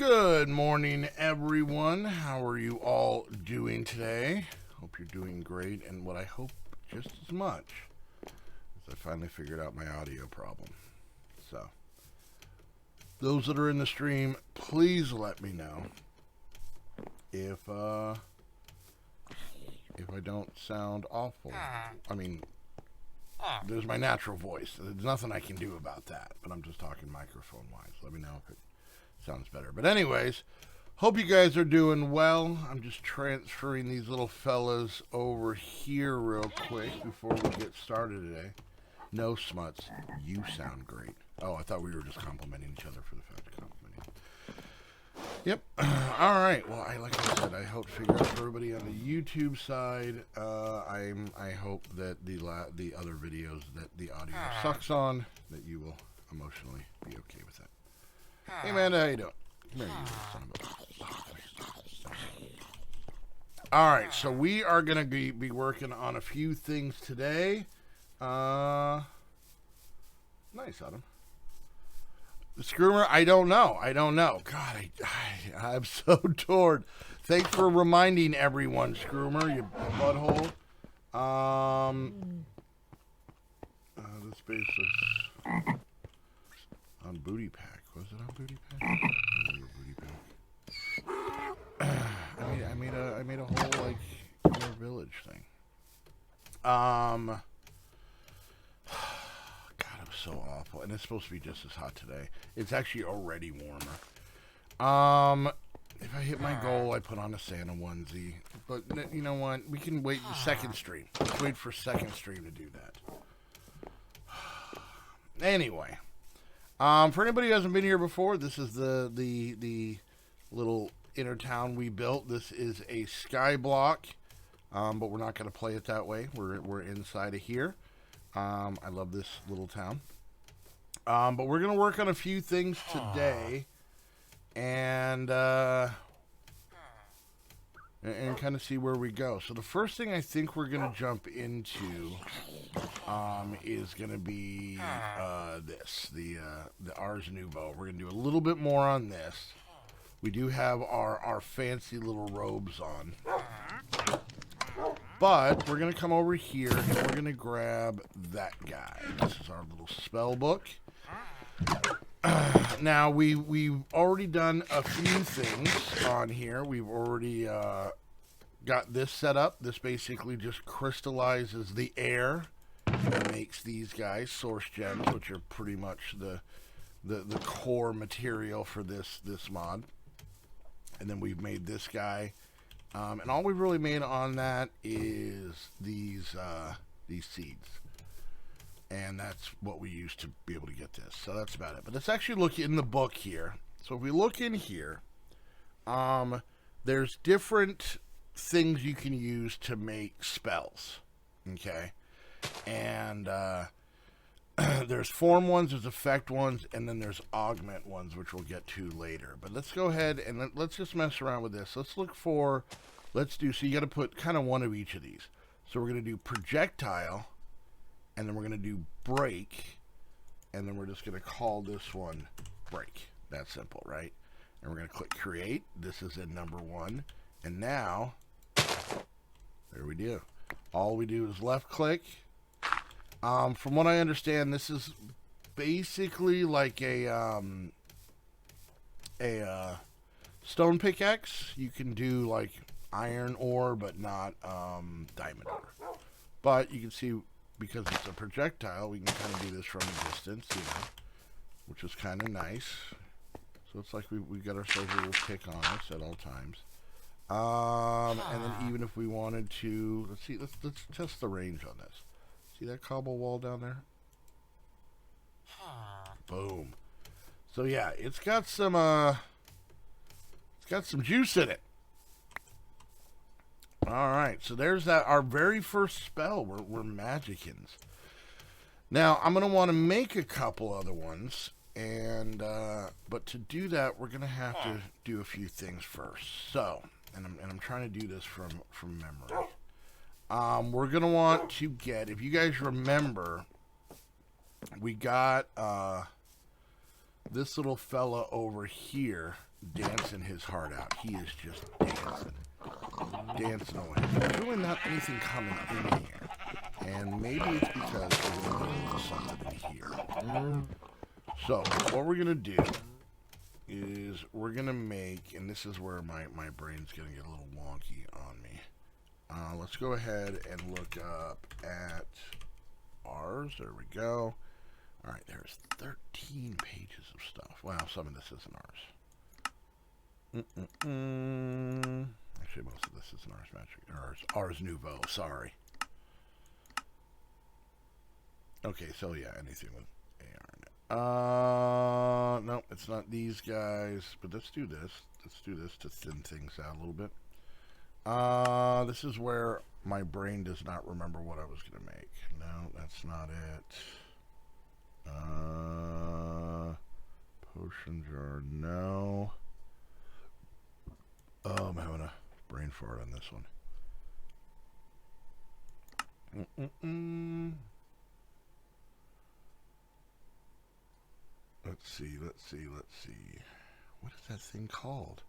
Good morning, everyone. How are you all doing today? Hope you're doing great, and what I hope just as much is I finally figured out my audio problem. So, those that are in the stream, please let me know if I don't sound awful. I mean, there's my natural voice. There's nothing I can do about that, but I'm just talking microphone-wise. Let me know if it sounds better. But anyways, hope you guys are doing well. I'm just transferring these little fellas over here real quick before we get started today. No, Smuts, you sound great. Oh, I thought we were just complimenting each other for the fact of complimenting. Yep. All right. Well, like I said, I hope to figure out for everybody on the YouTube side. I hope that the other videos that the audio sucks on, that you will emotionally be okay with that. Hey, Amanda, how you doing? Come here, you son of a... Alright, so we are going to be working on a few things today. Nice, Adam. The Screamer, I don't know. God, I'm so torn. Thanks for reminding everyone, Screamer, you butthole. This base is on Booty Pack. Was it on Booty Pack? I remember Booty Pack. I made a whole like Inner Village thing. God, it was so awful, and it's supposed to be just as hot today. It's actually already warmer. If I hit my goal, I put on a Santa onesie. But you know what? We can wait the second stream. Let's wait for second stream to do that. Anyway. For anybody who hasn't been here before, this is the little inner town we built. This is a sky block, but we're not going to play it that way. We're inside of here. I love this little town. But we're going to work on a few things today, and kind of see where we go. So the first thing I think we're going to jump into is going to be the Ars Nouveau. We're going to do a little bit more on this. We do have our fancy little robes on. But we're going to come over here and we're going to grab that guy. This is our little spell book. Now, we've already done a few things on here. We've already got this set up. This basically just crystallizes the air and makes these guys source gems, which are pretty much the core material for this mod. And then we've made this guy. And all we've really made on that is these seeds. And that's what we use to be able to get this. So that's about it. But let's actually look in the book here. So if we look in here, there's different things you can use to make spells. Okay? And there's form ones, there's effect ones, and then there's augment ones, which we'll get to later. But let's go ahead and let's just mess around with this. Let's look for, so you got to put kind of one of each of these. So we're going to do projectile, and then we're going to do break, and then we're just going to call this one break. That's simple, right? And we're going to click create. This is in number 1. And now, there we do. All we do is left click. From what I understand, this is basically like a stone pickaxe. You can do like iron ore, but not diamond ore. But you can see, because it's a projectile, we can kind of do this from a distance, which is kind of nice. So it's like we got ourselves a little pick on us at all times. And then even if we wanted to, let's test the range on this. See that cobble wall down there? Boom. So yeah, it's got some juice in it. Alright, so there's that, our very first spell. We're magicians. Now, I'm going to want to make a couple other ones, and but to do that, we're going to have to do a few things first. So, and I'm trying to do this from memory. We're going to want to get, if you guys remember, we got this little fella over here dancing his heart out. He is just dancing away. There's really not anything coming in here. And maybe it's because we're going to need something in here. So, what we're going to do is we're going to make, and this is where my brain's going to get a little wonky on me. Let's go ahead and look up at ours. There we go. All right, there's 13 pages of stuff. Wow, some of this isn't ours. Actually, most of this isn't ours. Ars Nouveau, sorry. Okay, so yeah, anything with AR. No, it's not these guys, but let's do this. Let's do this to thin things out a little bit. This is where my brain does not remember what I was going to make. No, that's not it. Potion jar, no. Oh, I'm having a brain fart on this one. Let's see. What is that thing called?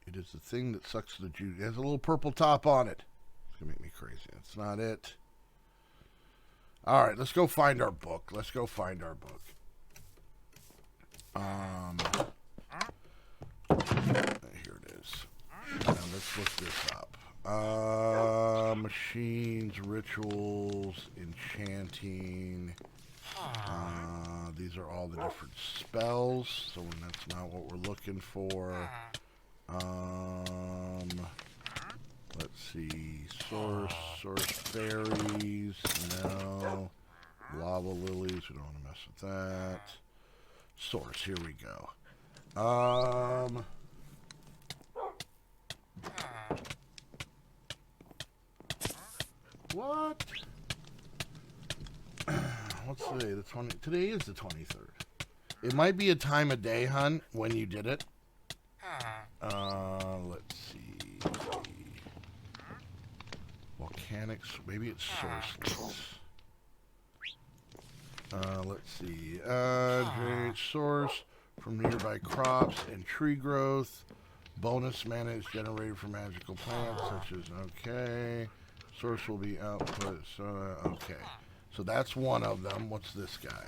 It is the thing that sucks the juice. It has a little purple top on it. It's going to make me crazy. That's not it. All right, let's go find our book. Here it is. Now let's look this up. Machines, rituals, enchanting. These are all the different spells, so that's not what we're looking for. Let's see. Source fairies. No. Lava lilies. We don't want to mess with that. Source. Here we go. What? What's today? Today is the 23rd. It might be a time of day, hun, when you did it. Let's see. Volcanics. Maybe it's source. Let's see. Generate source from nearby crops and tree growth. Bonus mana is generated from magical plants, such as, okay. Source will be output, so, okay. So that's one of them. What's this guy?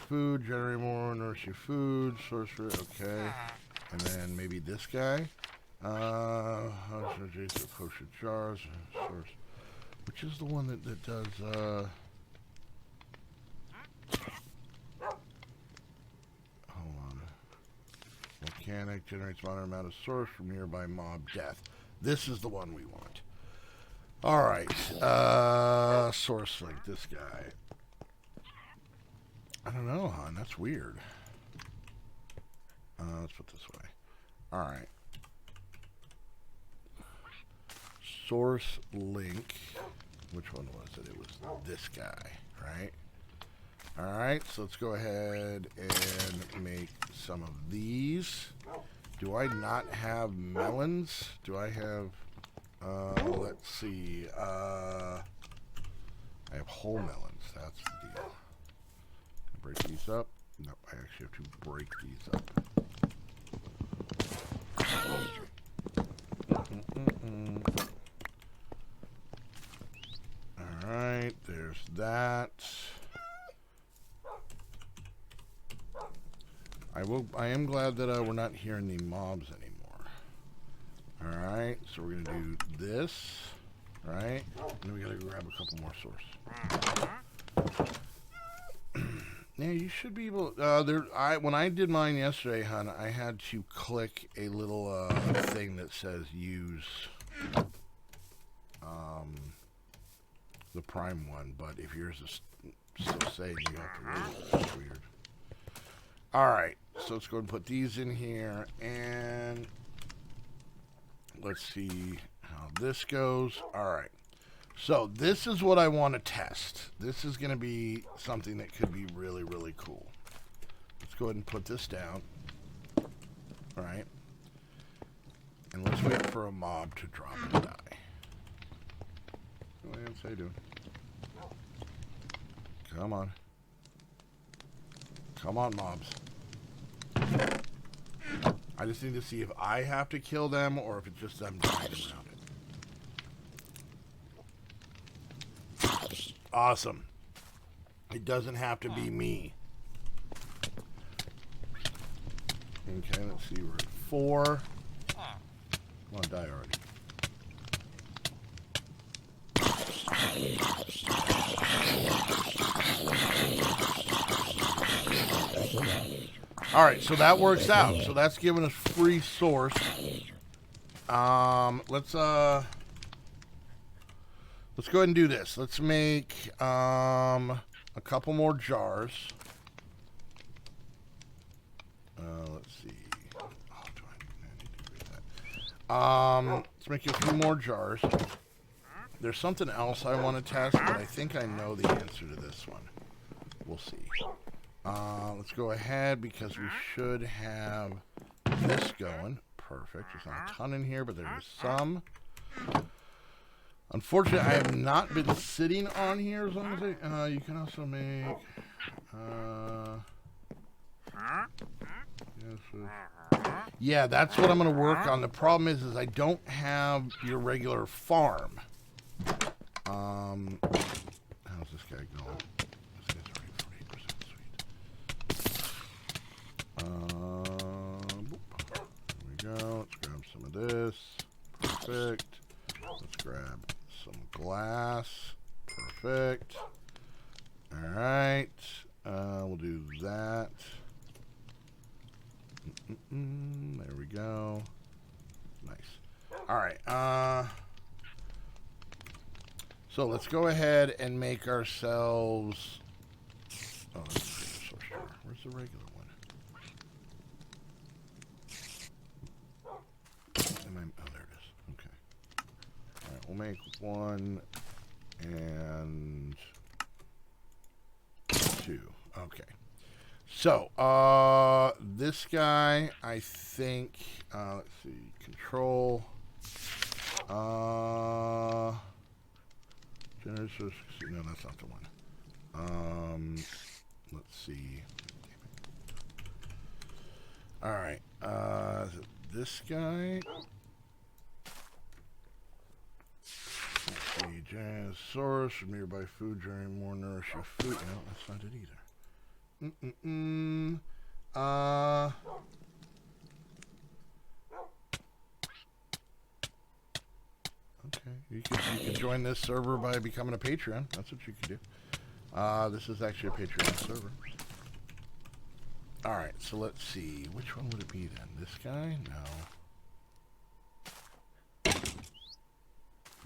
Food, generate more, nourish your food, source for, okay. And then maybe this guy. Adjacent potion jars, source. Which is the one that does, hold on. Volcanic generates moderate amount of source from nearby mob death. This is the one we want. Alright. Source like this guy. I don't know, hon. That's weird. Let's put it this way. Alright. Source link. Which one was it? It was this guy, right? Alright, so let's go ahead and make some of these. Do I not have melons? Do I have... let's see. I have whole melons. That's the deal. Break these up. Nope, I actually have to break these up. Alright, there's that. I am glad that we're not hearing the mobs anymore. Alright, so we're gonna do this. Right? And then we gotta grab a couple more source. Yeah, you should be able. When I did mine yesterday, hon, I had to click a little thing that says use the Prime one, but if yours is still saying you have to read it, that's weird. All right, so let's go and put these in here, and let's see how this goes. All right. So this is what I want to test. This is going to be something that could be really, really cool. Let's go ahead and put this down. All right. And let's wait for a mob to drop and die. What else are you doing? Come on. Come on, mobs. I just need to see if I have to kill them or if it's just them dying around it. Awesome. It doesn't have to be me. Okay, let's see. We're at 4. Come on, die already. All right, so that works out. So that's giving us free source. Let's go ahead and do this. Let's make a couple more jars. Let's see. Oh, do I need to do that? Let's make a few more jars. There's something else I want to test, but I think I know the answer to this one. We'll see. Let's go ahead because we should have this going. Perfect. There's not a ton in here, but there is some. Unfortunately, I have not been sitting on here as long as I... you can also make... yeah, that's what I'm going to work on. The problem is I don't have your regular farm. How's this guy going? This guy's already 48% sweet. There we go. Let's grab some of this. Perfect. Let's grab some glass. Perfect. Alright. We'll do that. There we go. Nice. Alright. So let's go ahead and make ourselves... Oh, that's so sure. Where's the regular one? Oh, there it is. Okay. Alright, we'll make 1 and 2. Okay. So, this guy, I think, let's see, control, Genesis, no, that's not the one. Let's see. All right, this guy. Let's see, Janosaurus from nearby food during more nourishing food. No, that's not it either. Okay, you can join this server by becoming a Patreon. That's what you can do. This is actually a Patreon server. Alright, so let's see. Which one would it be then? This guy? No.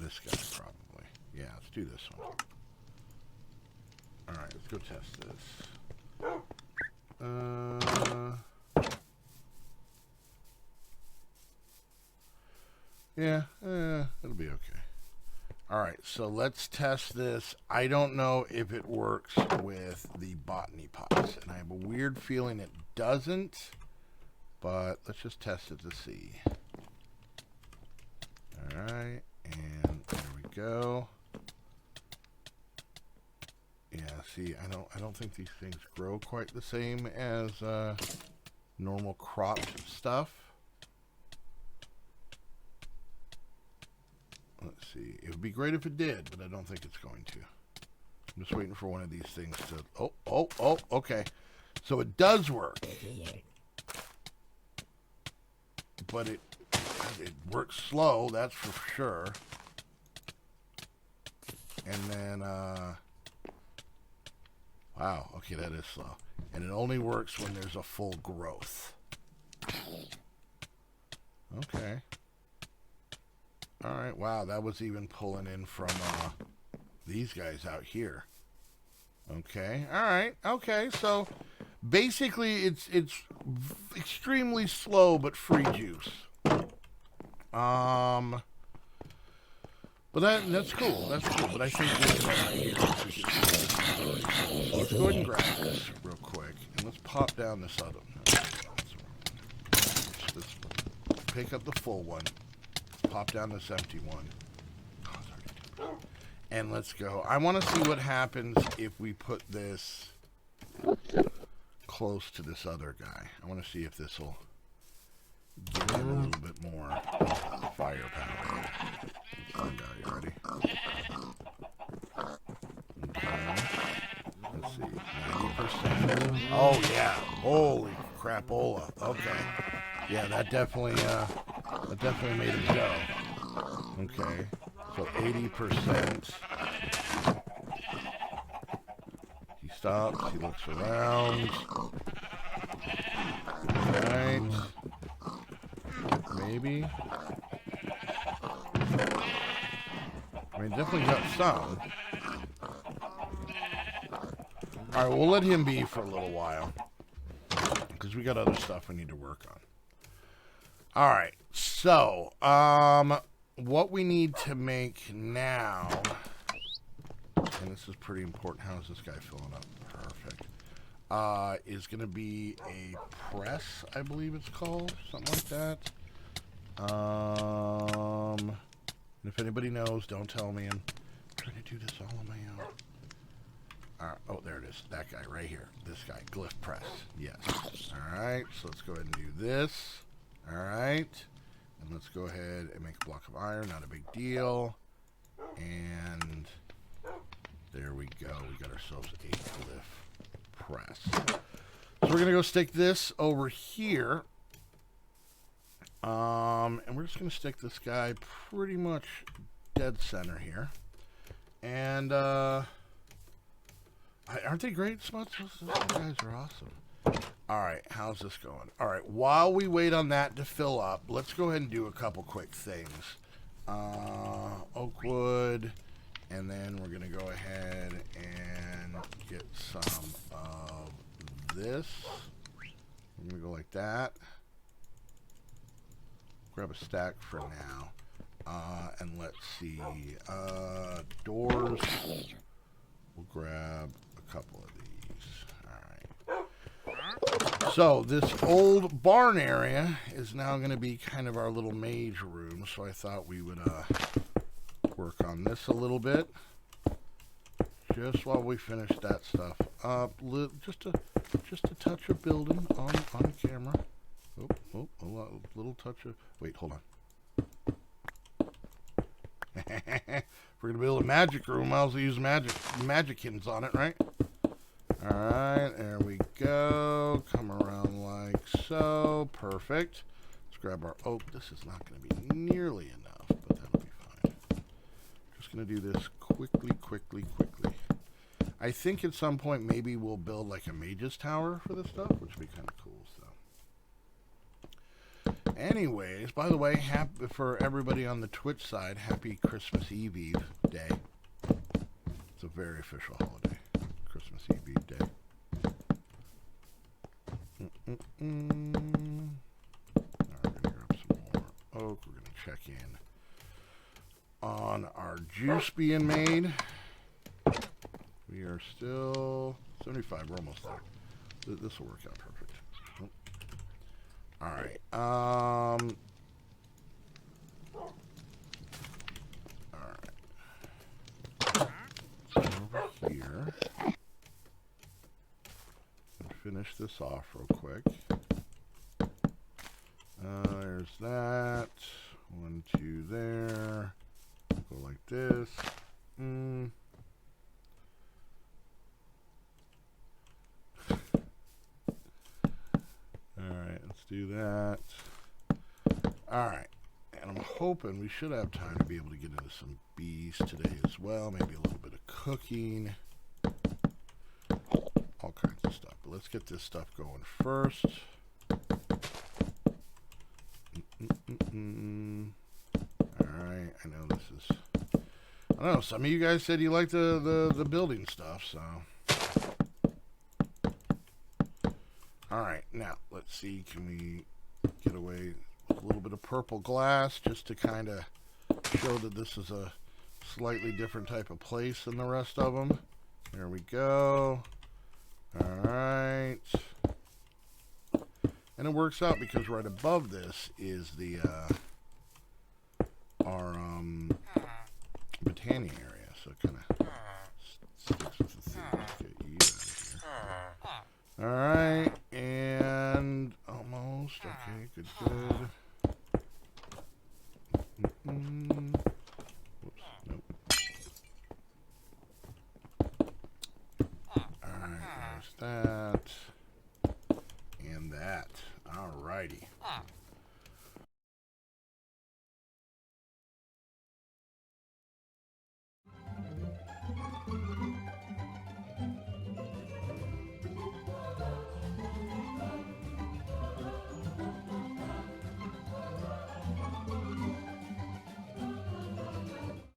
This guy, probably. Yeah, let's do this one. Alright, let's go test this. Yeah, it'll be okay. Alright, so let's test this. I don't know if it works with the botany pots, and I have a weird feeling it doesn't, but let's just test it to see. Alright, and there we go. Yeah, see, I don't think these things grow quite the same as normal cropped stuff. Let's see. It would be great if it did, but I don't think it's going to. I'm just waiting for one of these things to... Oh, okay. So it does work. But it works slow, that's for sure. And then, wow, okay, that is slow. And it only works when there's a full growth. Okay. Alright, wow, that was even pulling in from these guys out here. Okay, alright, okay, so basically it's extremely slow but free juice. But that's cool, but I think let's go ahead and grab this real quick, and let's pop down this other one. Let's pick up the full one. Pop down this empty one. And let's go. I want to see what happens if we put this close to this other guy. I want to see if this will give him a little bit more firepower. Let's find out. You ready? Okay. Let's see. 90%. Oh, yeah. Holy crapola. Okay. Yeah, that definitely made him go. Okay. So 80%. He stops. He looks around. Right. Maybe. I mean, definitely got some. Alright, we'll let him be for a little while. Because we got other stuff we need to work on. Alright, so, what we need to make now, and this is pretty important. How is this guy filling up? Perfect. Is going to be a press, I believe it's called. Something like that. And if anybody knows, don't tell me. I'm trying to do this all on my own. Oh, there it is. That guy right here. This guy. Glyph press. Yes. Alright, so let's go ahead and do this. Alright. And let's go ahead and make a block of iron. Not a big deal. And there we go. We got ourselves a glyph press. So we're going to go stick this over here. And we're just going to stick this guy pretty much dead center here. And, aren't they great, Smuts? Those guys are awesome. Alright, how's this going? Alright, while we wait on that to fill up, let's go ahead and do a couple quick things. Oak wood, and then we're going to go ahead and get some of this. We're going to go like that. Grab a stack for now. And let's see. Doors. We'll grab a couple of these. Alright. So, this old barn area is now going to be kind of our little mage room. So I thought we would work on this a little bit. Just while we finish that stuff up. Just a touch of building on camera. Oh, a little touch of... Wait, hold on. If we're going to build a magic room, I'll also use magicians on it, right? Alright, there we go. Come around like so. Perfect. Let's grab our oak. This is not going to be nearly enough, but that'll be fine. Just going to do this quickly. I think at some point maybe we'll build like a mage's tower for this stuff, which would be kind of cool, so. Anyways, by the way, for everybody on the Twitch side, happy Christmas Eve day. It's a very official holiday. Christmas Eve day. Alright, we're going to grab some more oak. We're going to check in on our juice being made. We are still 75. We're almost there. This will work out perfect. Alright, alright. Over here. Finish this off real quick. There's that. 1, 2 there. Go like this. Alright, let's do that. Alright, and I'm hoping we should have time to be able to get into some bees today as well. Maybe a little bit of cooking. All kinds of stuff. But let's get this stuff going first. Alright, I know this is... I don't know, some of you guys said you like the building stuff, so... Alright, now, let's see, can we get away with a little bit of purple glass just to kind of show that this is a slightly different type of place than the rest of them. There we go. Alright. And it works out because right above this is the, our, Botania area, so it kind of sticks with the theme. Let's get you out of here. Alright, and almost. almost. Okay, good, good. Whoops, nope. Alright, there's that. And that. Alrighty.